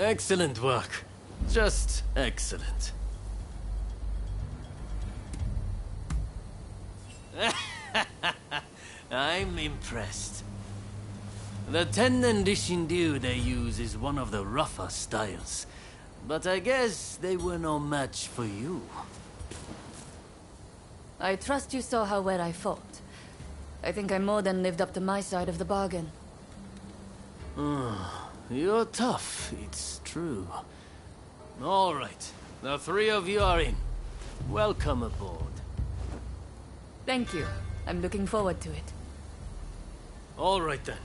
Excellent work. Just excellent. I'm impressed. The Tennen Dishindu they use is one of the rougher styles. But I guess they were no match for you. I trust you saw how well I fought. I think I more than lived up to my side of the bargain. You're tough, it's true. All right, the three of you are in. Welcome aboard. Thank you. I'm looking forward to it. All right then.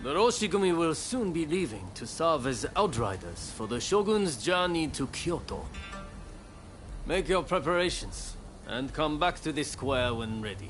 The Roshigumi will soon be leaving to serve as outriders for the Shogun's journey to Kyoto. Make your preparations, and come back to this square when ready.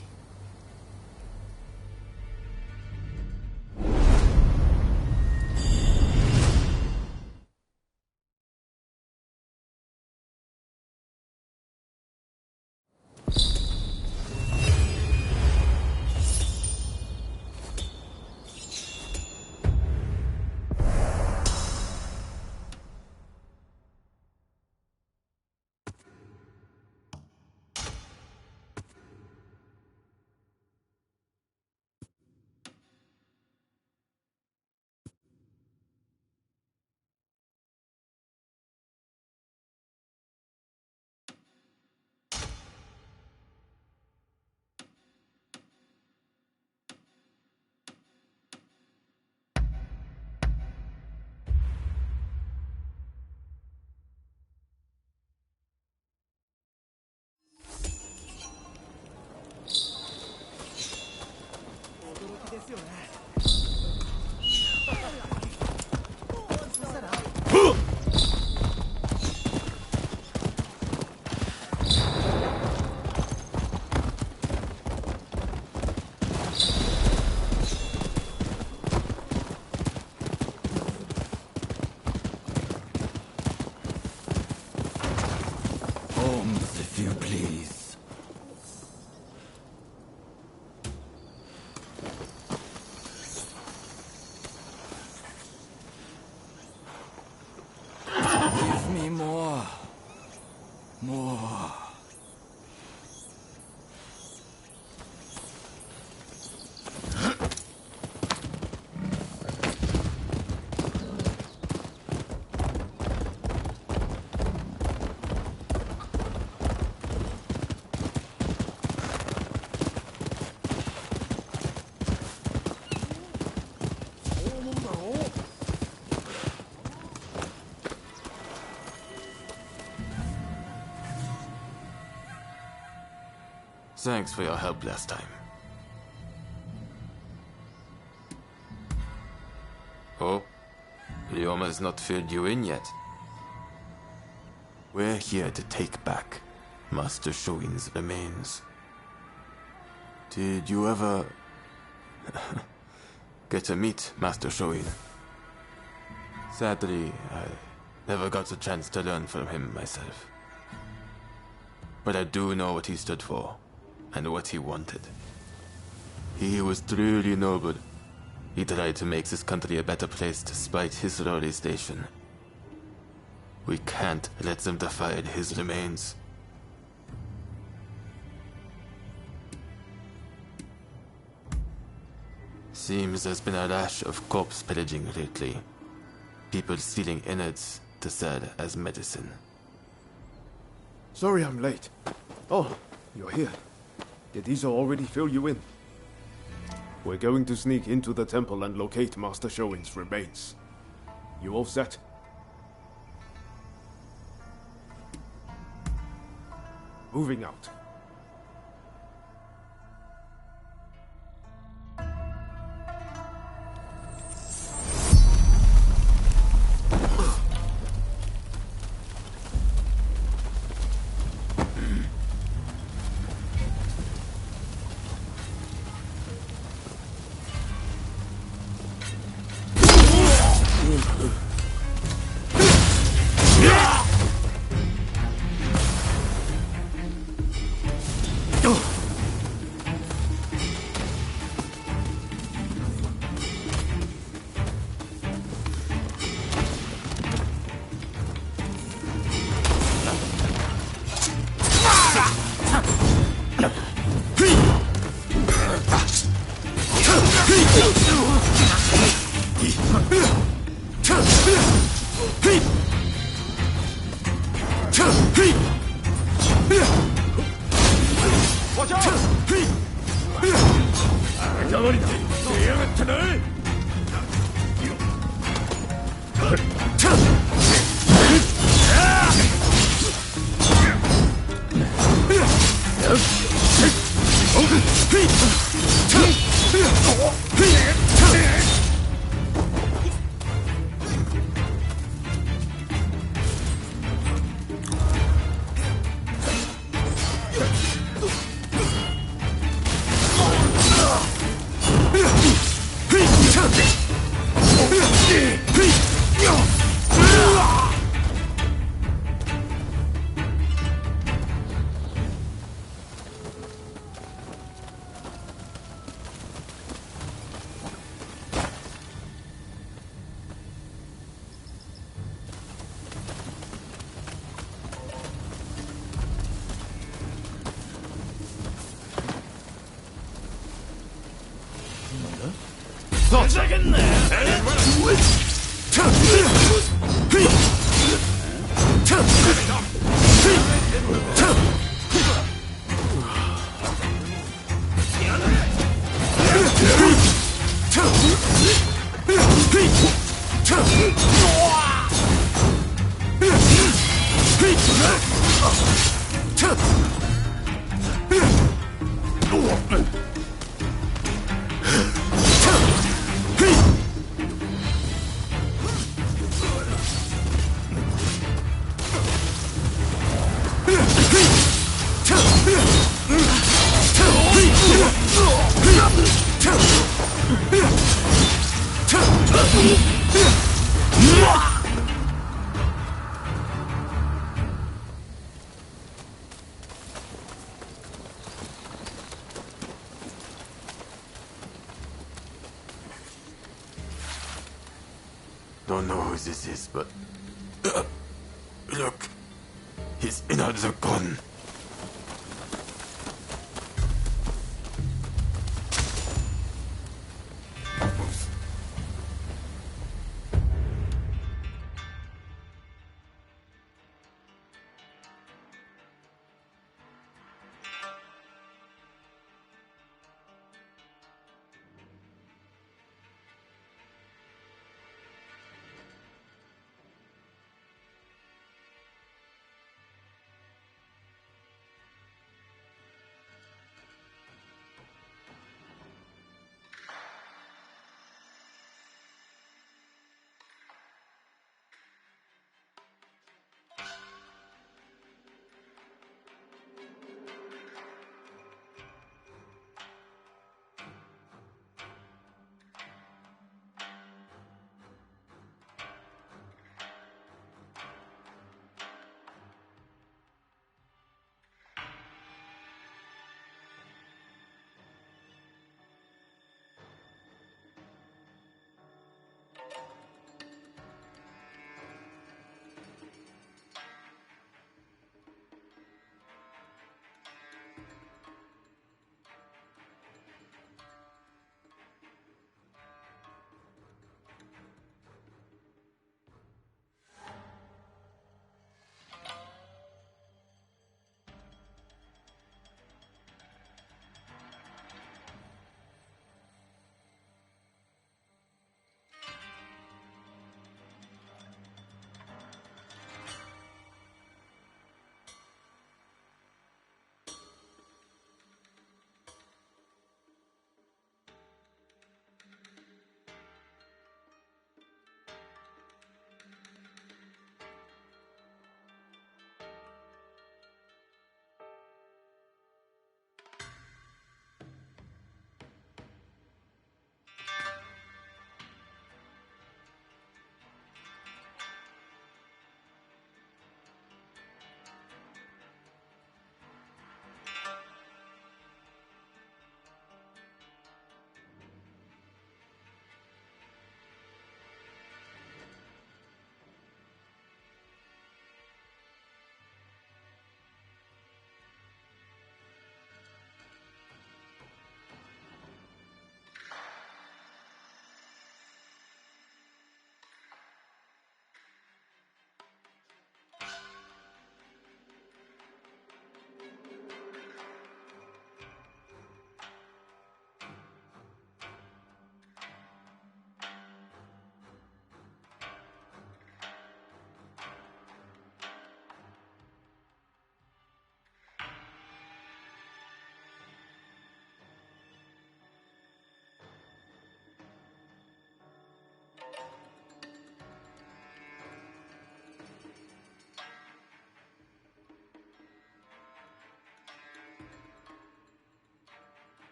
If you please. Give me more. More. Thanks for your help last time. Oh? Ryoma has not filled you in yet. We're here to take back Master Shoin's remains. Did you ever get to meet Master Shoin? Sadly, I never got a chance to learn from him myself. But I do know what he stood for, and what he wanted. He was truly noble. He tried to make this country a better place despite his lowly station. We can't let them defile his remains. Seems there's been a rash of corpse pillaging lately. People stealing innards to sell as medicine. Sorry I'm late. Oh, you're here. Did Iso already fill you in? We're going to sneak into the temple and locate Master Shoin's remains. You all set? Moving out. 上がりだ。出やがってな。ふざけんなよ。Don't know who this is, but look, his innards are gone.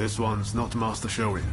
This one's not Master Shoin.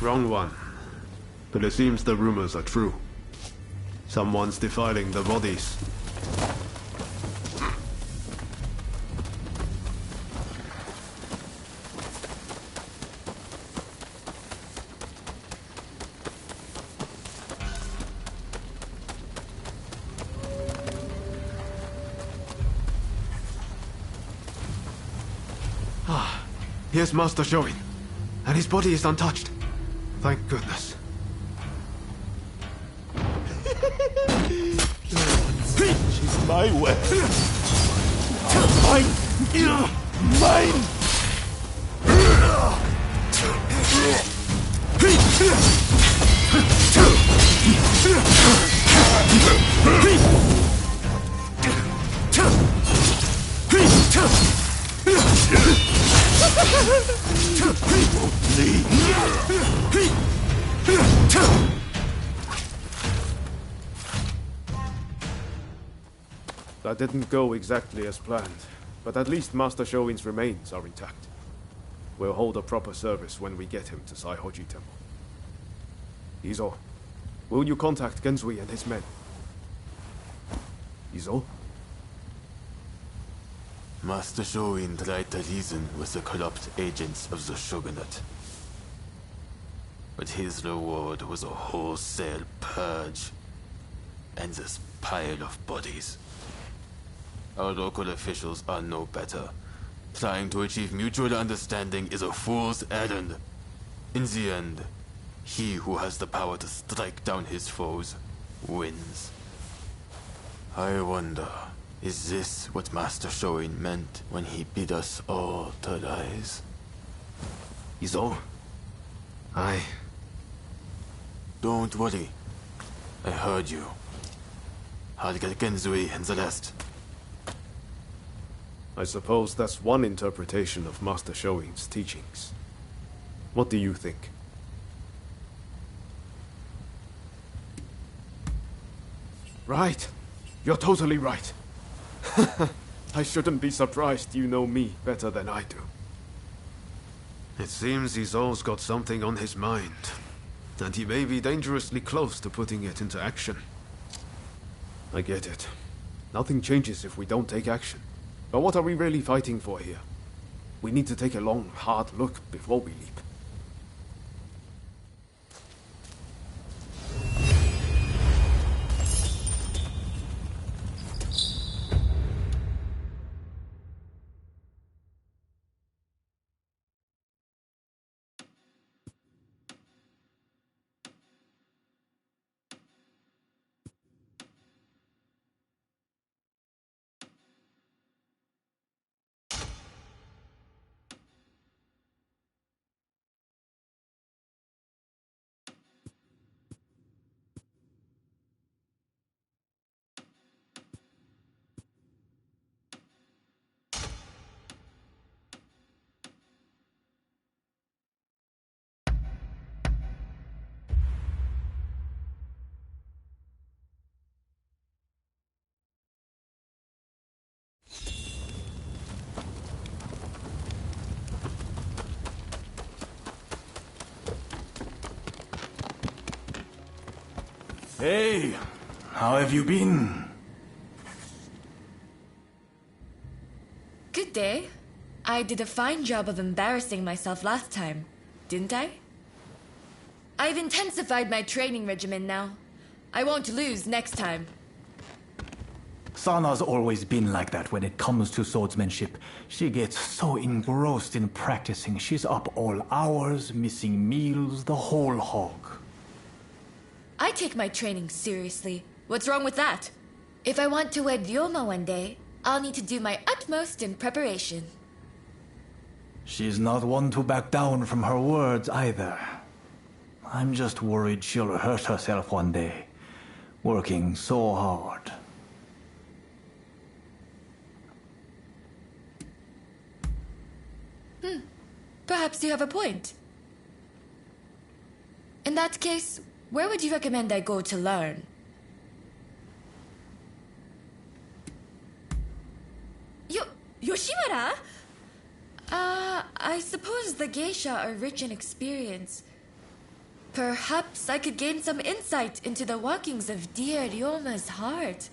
Wrong one. But it seems the rumors are true. Someone's defiling the bodies. Here's Master Shoin, and his body is untouched. Thank goodness. She's my way. Mine. Mine. That didn't go exactly as planned, but at least Master Shoin's remains are intact. We'll hold a proper service when we get him to Saihoji Temple. Izo, will you contact Genzui and his men? Izo? Master Shoin tried to reason with the corrupt agents of the Shogunate. But his reward was a wholesale purge, and this pile of bodies. Our local officials are no better. Trying to achieve mutual understanding is a fool's errand. In the end, he who has the power to strike down his foes wins. I wonder, is this what Master Shoin meant when he bid us all to rise? Izo? Don't worry. I heard you. I'll get Genzui and the rest. I suppose that's one interpretation of Master Shoin's teachings. What do you think? Right. You're totally right. I shouldn't be surprised you know me better than I do. It seems Izo's got something on his mind, and he may be dangerously close to putting it into action. I get it. Nothing changes if we don't take action. But what are we really fighting for here? We need to take a long, hard look before we leap. Hey, how have you been? Good day. I did a fine job of embarrassing myself last time, didn't I? I've intensified my training regimen now. I won't lose next time. Sana's always been like that when it comes to swordsmanship. She gets so engrossed in practicing, she's up all hours, missing meals, the whole hog. I take my training seriously. What's wrong with that? If I want to wed Ryoma one day, I'll need to do my utmost in preparation. She's not one to back down from her words either. I'm just worried she'll hurt herself one day, working so hard. Perhaps you have a point. In that case, where would you recommend I go to learn? Yoshimura? I suppose the geisha are rich in experience. Perhaps I could gain some insight into the workings of dear Ryoma's heart.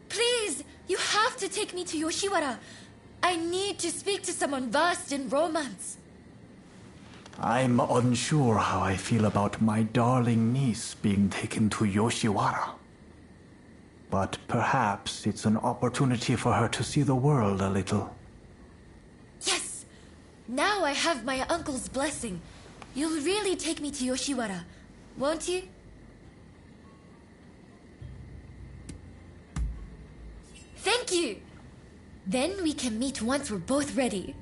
Please, you have to take me to Yoshiwara. I need to speak to someone versed in romance. I'm unsure how I feel about my darling niece being taken to Yoshiwara. But perhaps it's an opportunity for her to see the world a little. Yes! Now I have my uncle's blessing. You'll really take me to Yoshiwara, won't you? Thank you! Then we can meet once we're both ready.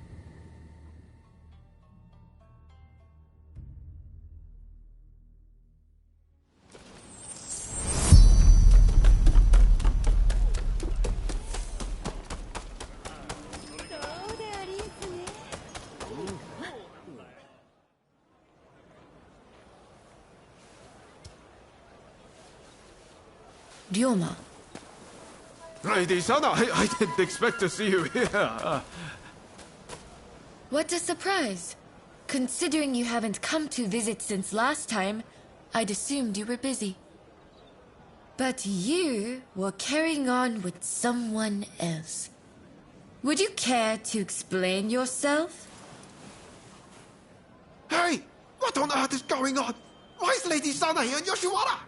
Ryoma. Lady Sana, I didn't expect to see you here. What a surprise. Considering you haven't come to visit since last time, I'd assumed you were busy. But you were carrying on with someone else. Would you care to explain yourself? Hey! What on earth is going on? Why is Lady Sana here in Yoshiwara?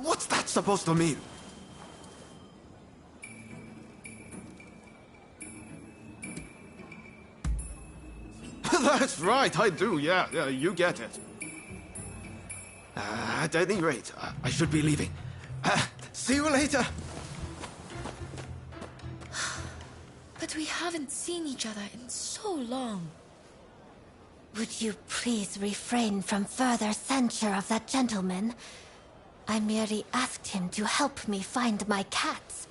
What's that supposed to mean? That's right, I do, yeah, you get it. At any rate, I should be leaving. See you later. But we haven't seen each other in so long. Would you please refrain from further censure of that gentleman? I merely asked him to help me find my cats.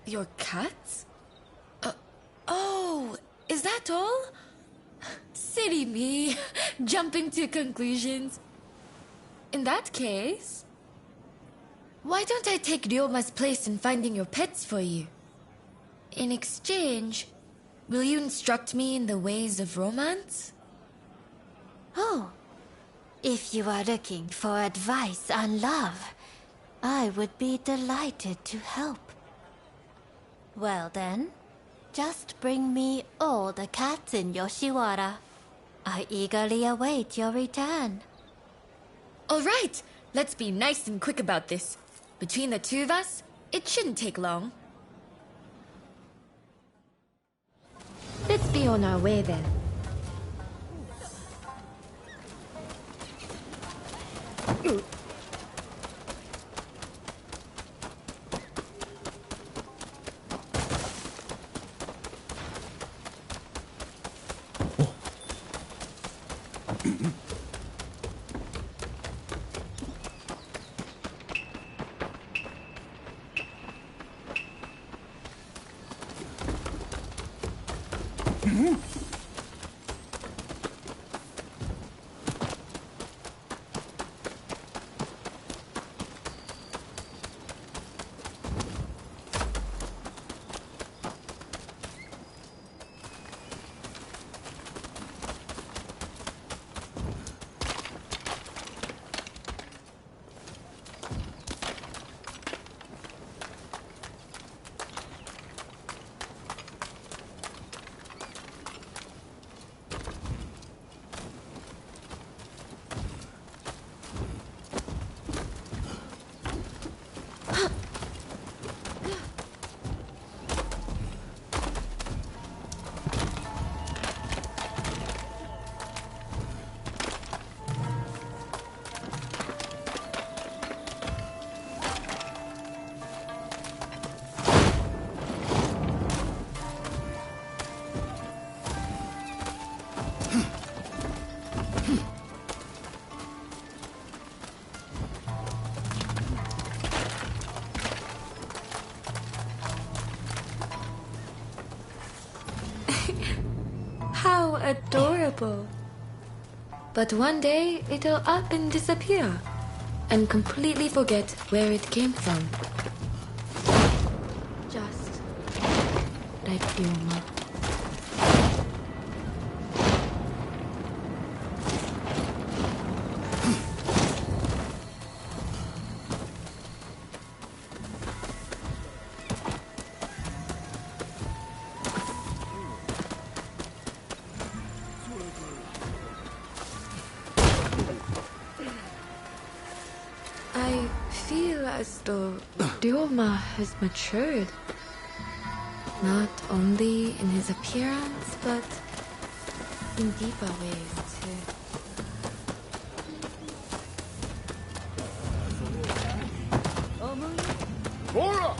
Your cats? Oh, is that all? Silly me, jumping to conclusions. In that case, why don't I take Ryoma's place in finding your pets for you? In exchange, will you instruct me in the ways of romance? Oh, if you are looking for advice on love, I would be delighted to help. Well then, just bring me all the cats in Yoshiwara. I eagerly await your return. All right, let's be nice and quick about this. Between the two of us, it shouldn't take long. Let's be on our way then. How adorable. But one day, it'll up and disappear. And completely forget where it came from. Just like Ryoma. I feel as though Ryoma has matured. Not only in his appearance, but in deeper ways too. Bora!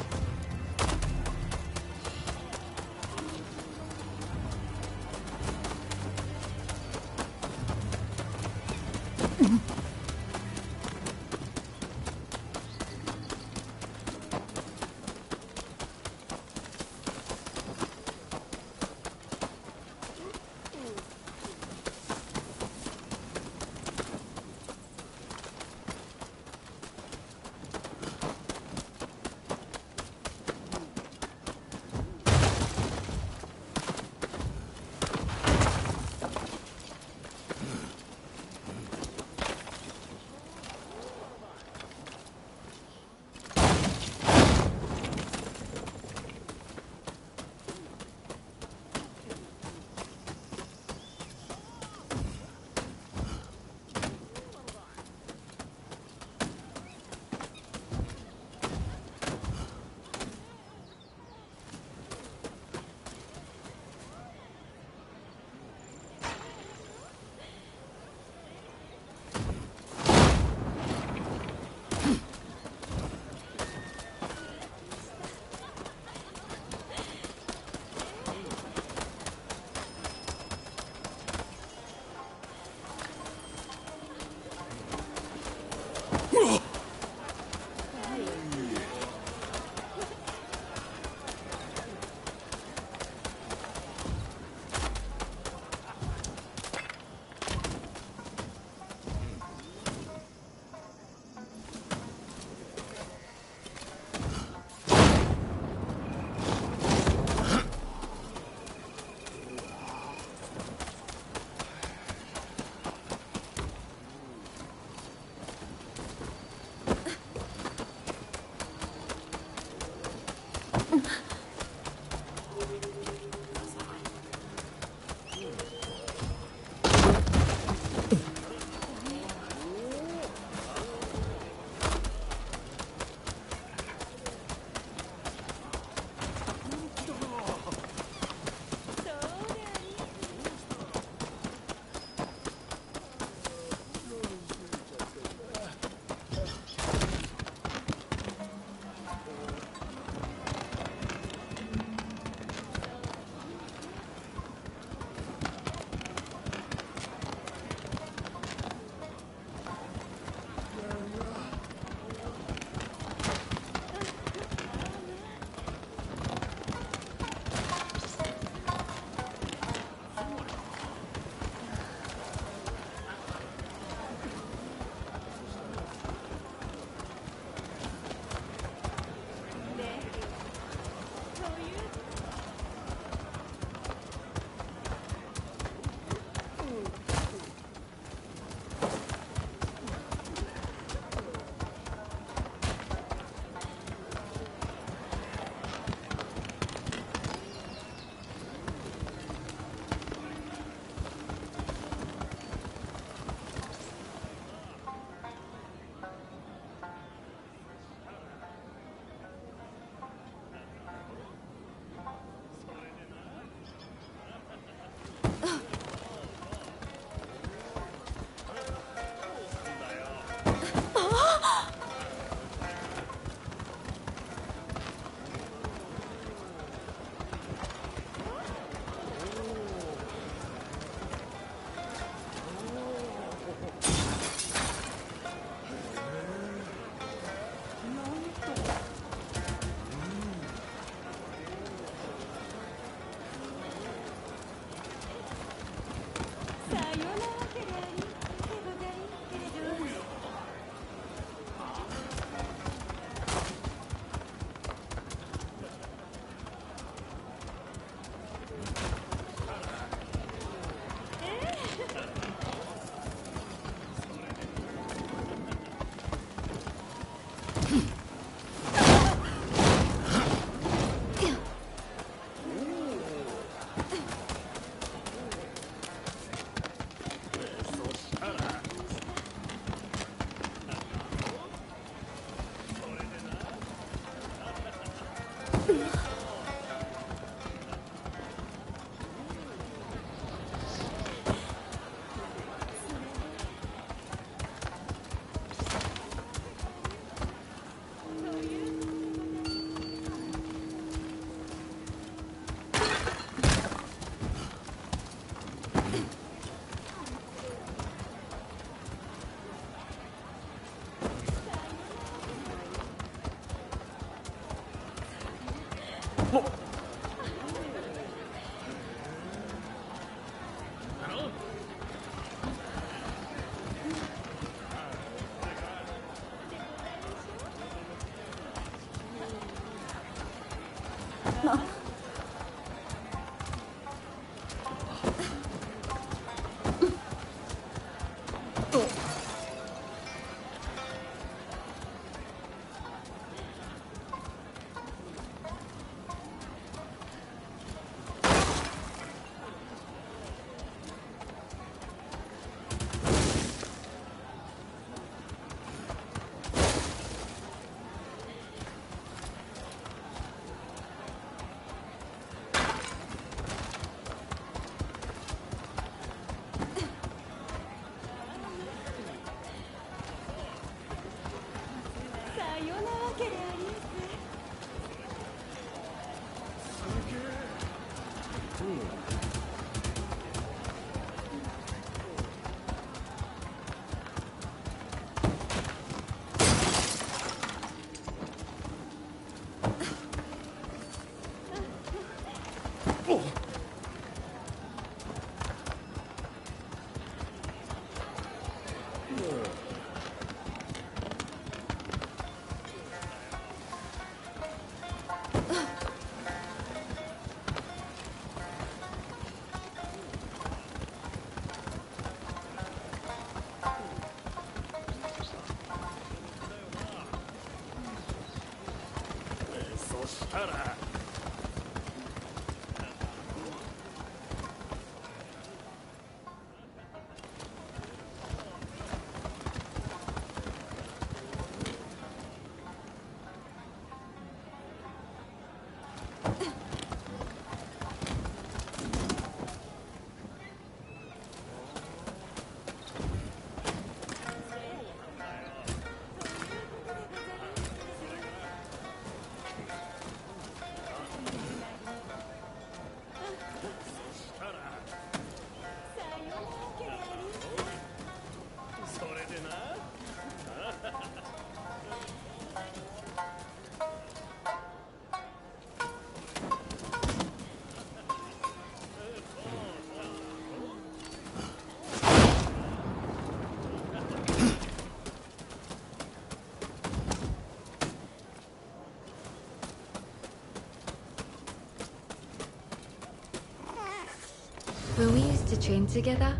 When we used to train together,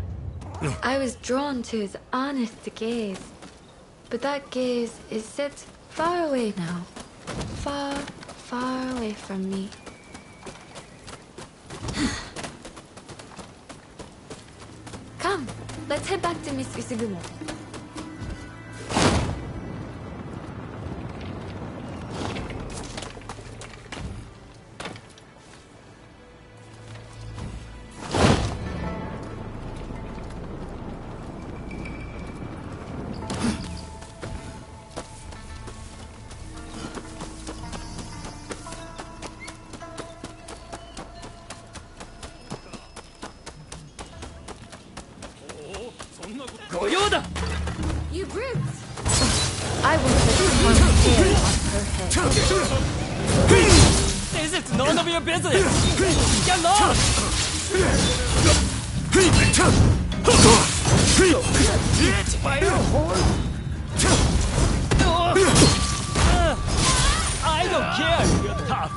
I was drawn to his honest gaze. But that gaze is set far away now. Far, far away from me. Come, let's head back to Miss Usugumo. You brutes! I will set one hair on her head. This is none of your business! Get lost! I don't care, you're tough!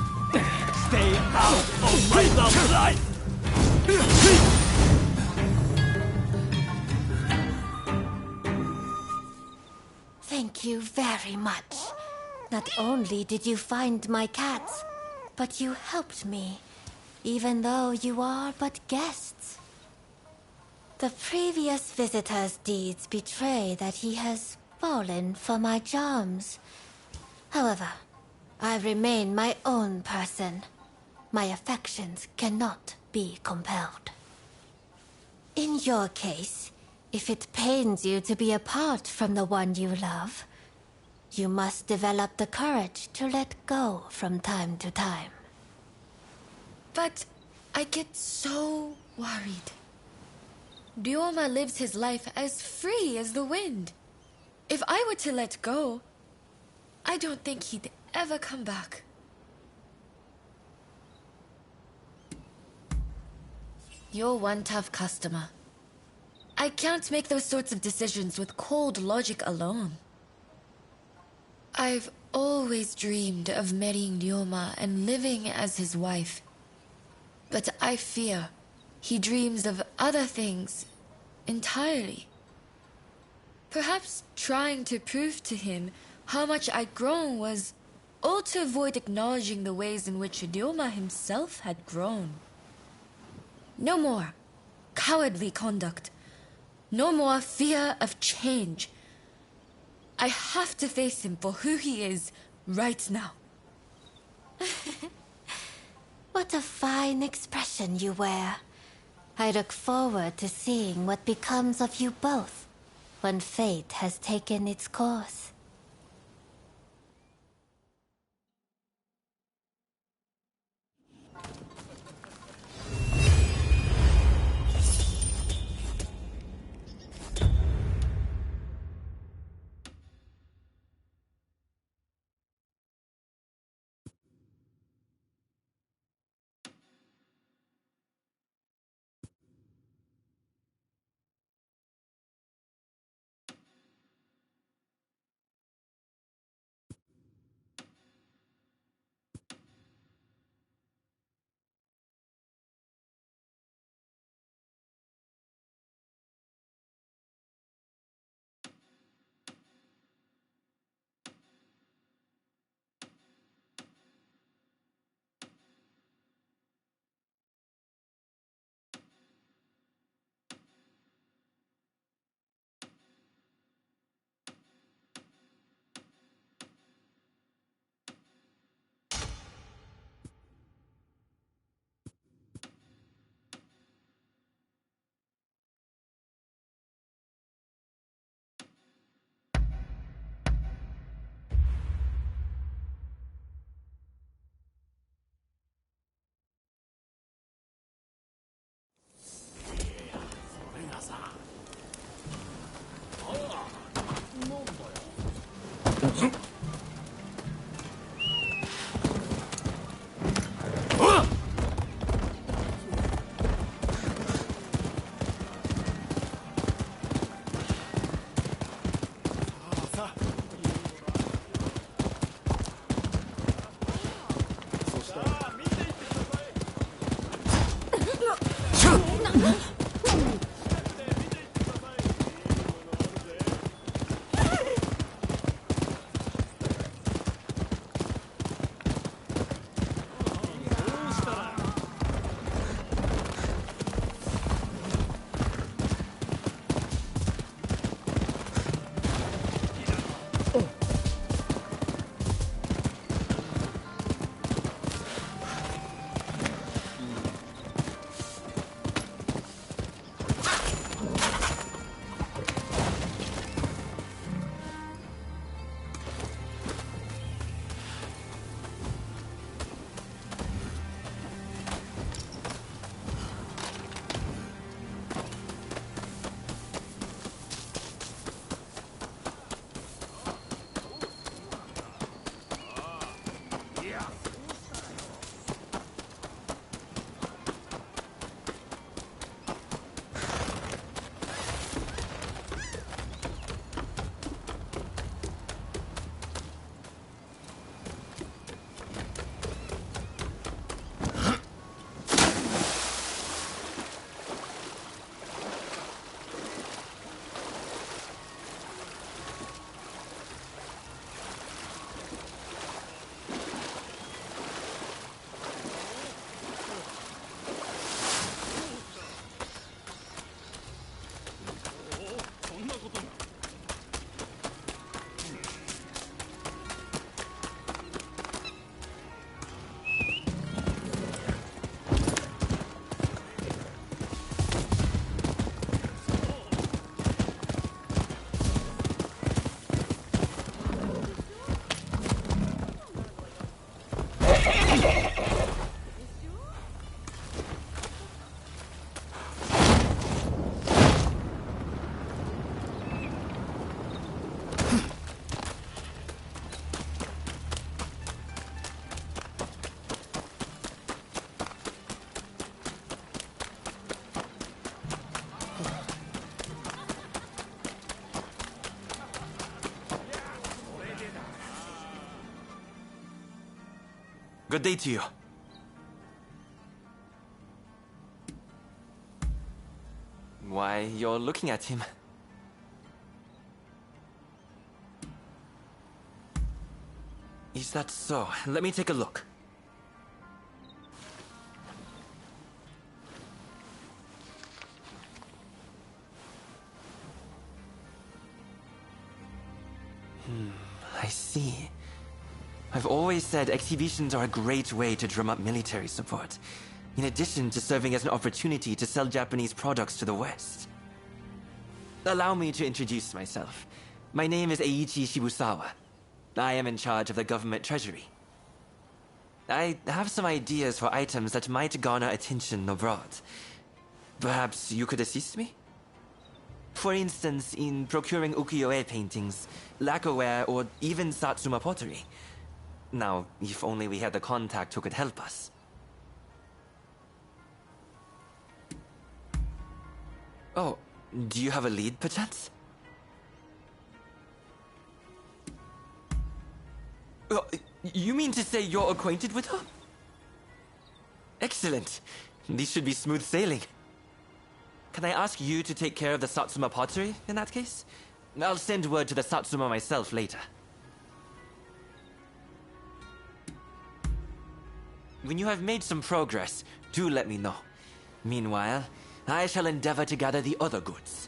Stay out of my love life! Thank you very much. Not only did you find my cats, but you helped me, even though you are but guests. The previous visitor's deeds betray that he has fallen for my charms. However, I remain my own person. My affections cannot be compelled. In your case, if it pains you to be apart from the one you love, you must develop the courage to let go from time to time. But I get so worried. Ryoma lives his life as free as the wind. If I were to let go, I don't think he'd ever come back. You're one tough customer. I can't make those sorts of decisions with cold logic alone. I've always dreamed of marrying Ryoma and living as his wife. But I fear he dreams of other things entirely. Perhaps trying to prove to him how much I'd grown was all to avoid acknowledging the ways in which Ryoma himself had grown. No more cowardly conduct. No more fear of change. I have to face him for who he is right now. What a fine expression you wear. I look forward to seeing what becomes of you both when fate has taken its course. Good day to you. Why, you're looking at him. Is that so? Let me take a look. I see. I've always said exhibitions are a great way to drum up military support, in addition to serving as an opportunity to sell Japanese products to the West. Allow me to introduce myself. My name is Eiichi Shibusawa. I am in charge of the government treasury. I have some ideas for items that might garner attention abroad. Perhaps you could assist me? For instance, in procuring ukiyo-e paintings, lacquerware, or even satsuma pottery. Now, if only we had the contact who could help us. Oh, do you have a lead, perchance? You mean to say you're acquainted with her? Excellent. This should be smooth sailing. Can I ask you to take care of the satsuma pottery, in that case? I'll send word to the satsuma myself later. When you have made some progress, do let me know. Meanwhile, I shall endeavor to gather the other goods.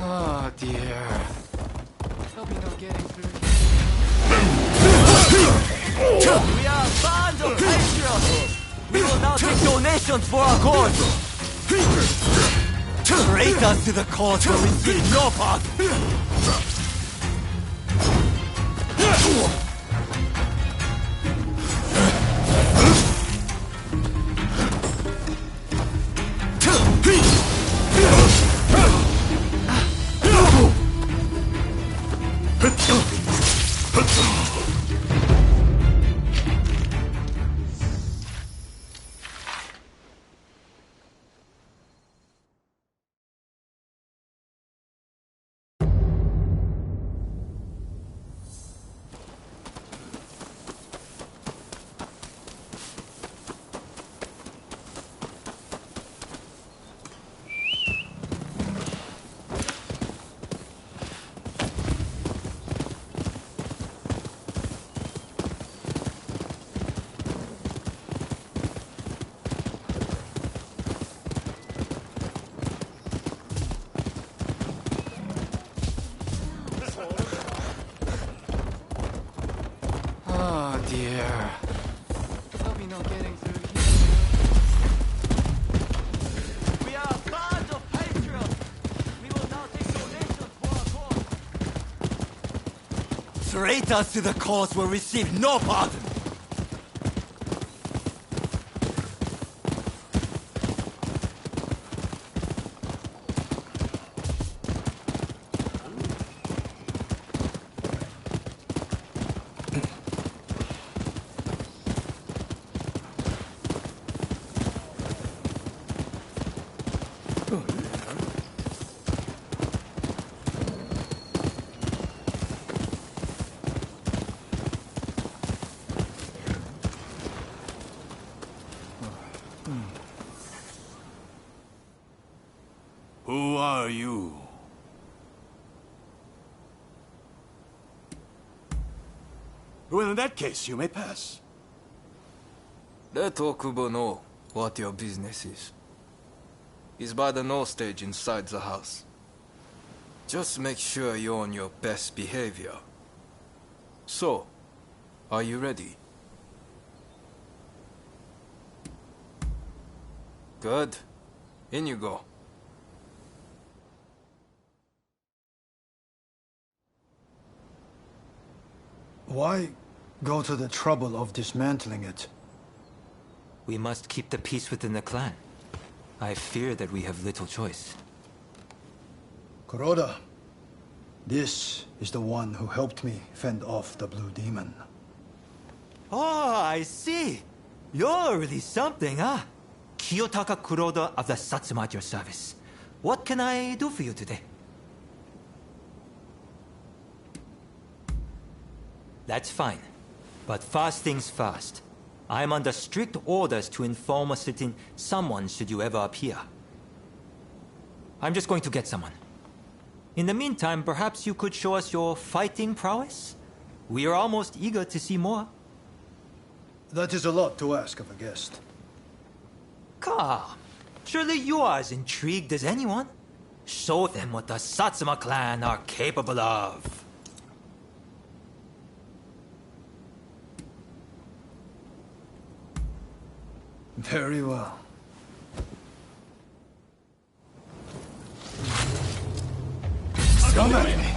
Oh dear. Hope you're not getting through. We are a band of patriots! We will now take donations for our cause! Traitors to the cause will receive no part! Oh dear. Hope you're not getting through here. We are a band of patriots! We will now take donations for our cause! Traitors to the cause will receive no pardon! Who are you? Well, in that case, you may pass. Let Okubo know what your business is. He's by the no stage inside the house. Just make sure you're on your best behavior. So, are you ready? Good. In you go. Why go to the trouble of dismantling it? We must keep the peace within the clan. I fear that we have little choice. Kuroda, this is the one who helped me fend off the Blue Demon. Oh, I see. You're really something, huh? Kiyotaka Kuroda of the Satsuma at your service. What can I do for you today? That's fine. But first things first. I'm under strict orders to inform a certain someone should you ever appear. I'm just going to get someone. In the meantime, perhaps you could show us your fighting prowess? We are almost eager to see more. That is a lot to ask of a guest. Come. Surely you are as intrigued as anyone. Show them what the Satsuma clan are capable of. Very well. Come at me.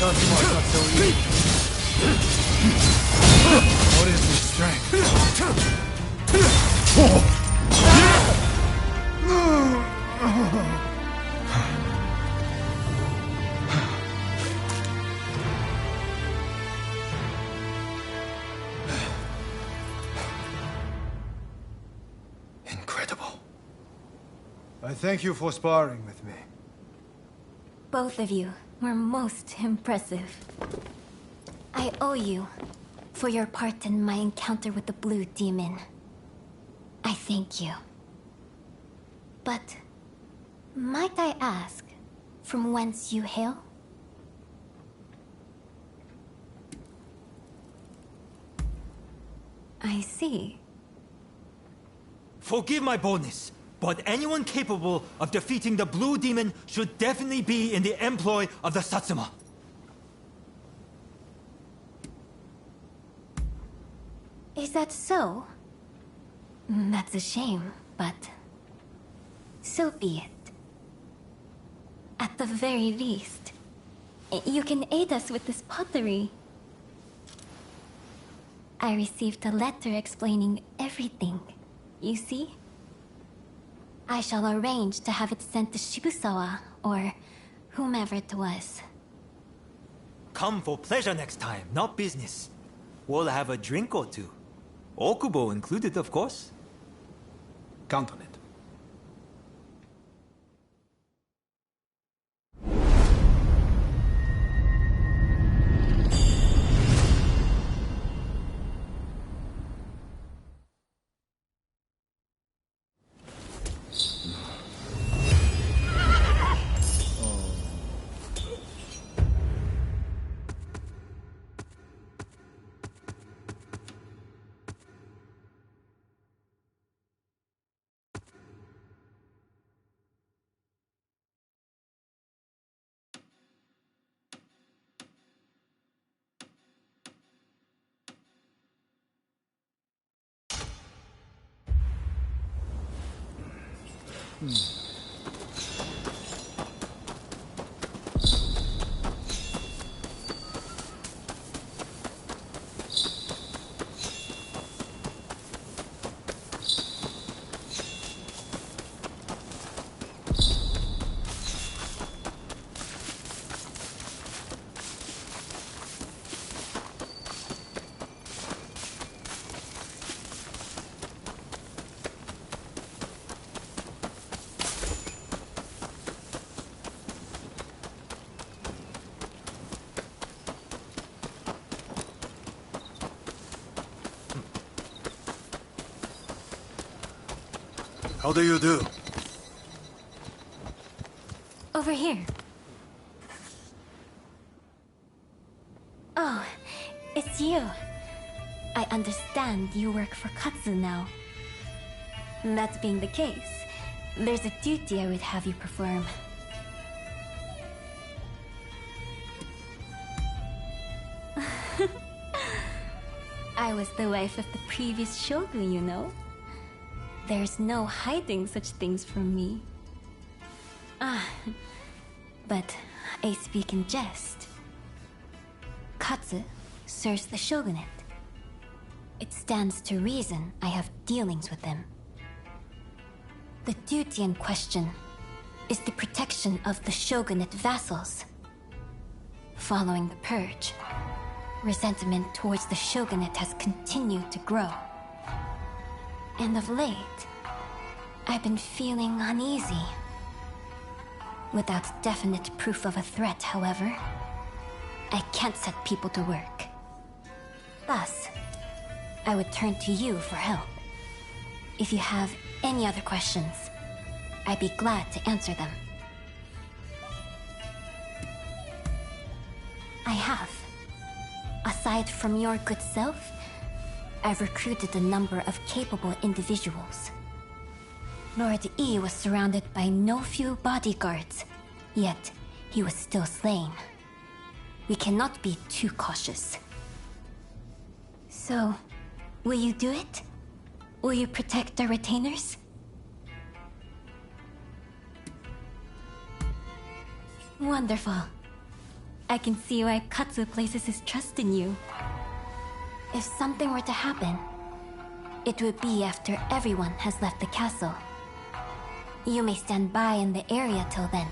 not so easy. What is this strength? Incredible. I thank you for sparring with me. Both of you were most impressive. I owe you for your part in my encounter with the Blue Demon. I thank you. But might I ask from whence you hail? I see. Forgive my boldness, but anyone capable of defeating the Blue Demon should definitely be in the employ of the Satsuma. Is that so? That's a shame, but so be it. At the very least, you can aid us with this pottery. I received a letter explaining everything, you see? I shall arrange to have it sent to Shibusawa, or whomever it was. Come for pleasure next time, not business. We'll have a drink or two. Okubo included, of course. Count on it. How do you do? Over here. Oh, it's you. I understand you work for Katsu now. That being the case, there's a duty I would have you perform. I was the wife of the previous shogun, you know. There's no hiding such things from me. But I speak in jest. Katsu serves the shogunate. It stands to reason I have dealings with them. The duty in question is the protection of the shogunate vassals. Following the purge, resentment towards the shogunate has continued to grow. And of late, I've been feeling uneasy. Without definite proof of a threat, however, I can't set people to work. Thus, I would turn to you for help. If you have any other questions, I'd be glad to answer them. I have. Aside from your good self, I've recruited a number of capable individuals. Lord E was surrounded by no few bodyguards, yet he was still slain. We cannot be too cautious. So, will you do it? Will you protect our retainers? Wonderful. I can see why Katsu places his trust in you. If something were to happen, it would be after everyone has left the castle. You may stand by in the area till then.